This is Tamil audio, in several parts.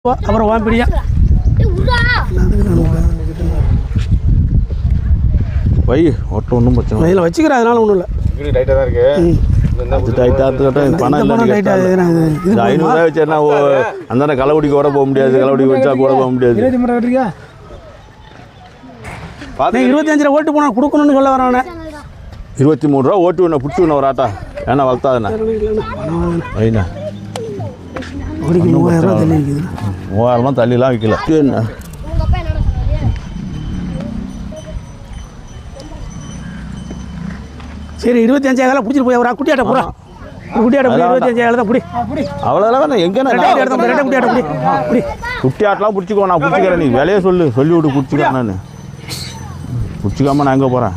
அப்புறம் வாம்பிடியா வை ஒட்ட ஒன்றும் பிரச்சனை இதில் வச்சுக்கிறேன், அதனால ஒன்றும் இல்லை. டைட்டாக தான் இருக்கு. பணம் இல்லை. 500 வச்சேன்னா அந்த கள்ளக்குடிக்கு கூட போக முடியாது, கள்ளக்குடிக்கு வச்சா கூட போக முடியாது. 25 ஓட்டு போனால் கொடுக்கணும்னு சொல்ல வரானே. 23 ரூபா ஓட்டு ஒன்று பிடிச்சி ஒன்று ஒரு ஆட்டா ஏன்னா வளர்த்தாதுண்ணா வைண்ணா 3000 தள்ளிலாம் விற்கல. என்ன சரி 25,000 பிடிச்சிட்டு போய் ஒரு குட்டியாட்ட போகிறா, குட்டியாட்ட 25,000 தான் பிடி. அவ்வளோதான் எங்கண்ணா குட்டியாட்டெலாம் பிடிச்சிக்கோ, நான் பிடிச்சிக்கிறேன். நீ விலையை சொல்லி விட்டு பிடிச்சிக்கிறேன். நான் பிடிச்சிக்காம நான் எங்கே போகிறேன்?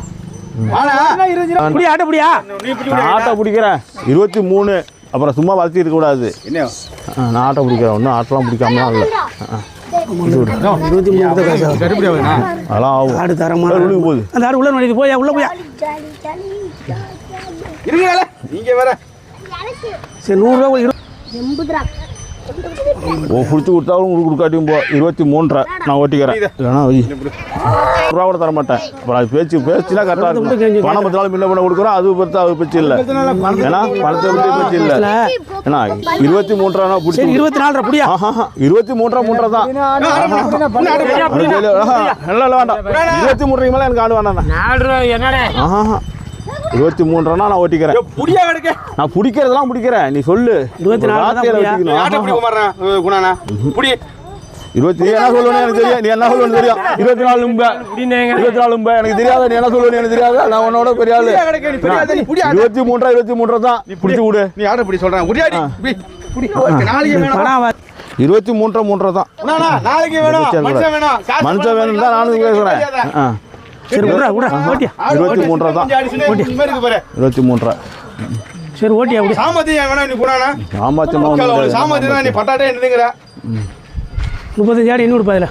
ஆட்டை பிடிக்கிறேன் 23. அப்புறம் சும்மா வளர்த்தி இருக்கக்கூடாது. நான் ஆட்டை பிடிக்கிறேன், ஒன்றும் ஆட்டெலாம் பிடிக்காமலாம் இல்லை. 23 அதெல்லாம் ஆகும். ஆடு தரமான போகுது அந்த ஆடு உள்ள நுழையுது. போயா உள்ள போயா. நீங்கள் வேற சரி 100 ரூபா பிடிச்சி கொடுத்தாலும் உங்களுக்கு கொடுக்காட்டியும் போ. 23 நான் ஓட்டிக்கிறேன். இல்லைனா ரூபா கூட தர மாட்டேன். அப்புறம் அது பேச்சுனா கரெக்டாக இருக்கும். பணம் 10 நாள் முன்ன பண்ண கொடுக்குறோம், அது பொறுத்து அது பேச்சு இல்லை. ஏன்னா பணத்தை பற்றி பேச்சு இல்லை. ஏன்னா 23 ரூபா பிடிச்சி 24 ரூபா புடியா. 23 தான். இல்லை வேண்டாம். 23 மேலே எனக்கு ஆடு வேண்டாம். 23 ரூபா நான் ஓட்டிக்கிறேன். நான் பிடிக்கிறதெல்லாம் பிடிக்கிறேன். நீ சொல்லு. 24 என்ன சொல்லுவேன்னு எனக்கு தெரியும். நீ என்ன சொல்லுவேன்னு தெரியும். 24 எனக்கு தெரியாத. நீ என்ன சொல்லுவேன்னு எனக்கு தெரியாது. நான் உன்னோட பெரிய ஆளு. 23 தான் பிடிச்சி விடு. நீ யாரை இப்படி சொல்றேன்? 23 தான். மனுஷன் வேணும் தான் நானும் பேசுறேன். சரி விட்றா விட்றா ஓட்டியா. 23 தான். 23 சரி ஓட்டியா அப்படி. சாமத்தியம் வேணா நீ போனா சாமத்தியம் சாமத்தியம் நீ பட்டாட்டே என்னதுங்கிற 35 ஆடு இன்னும் 30.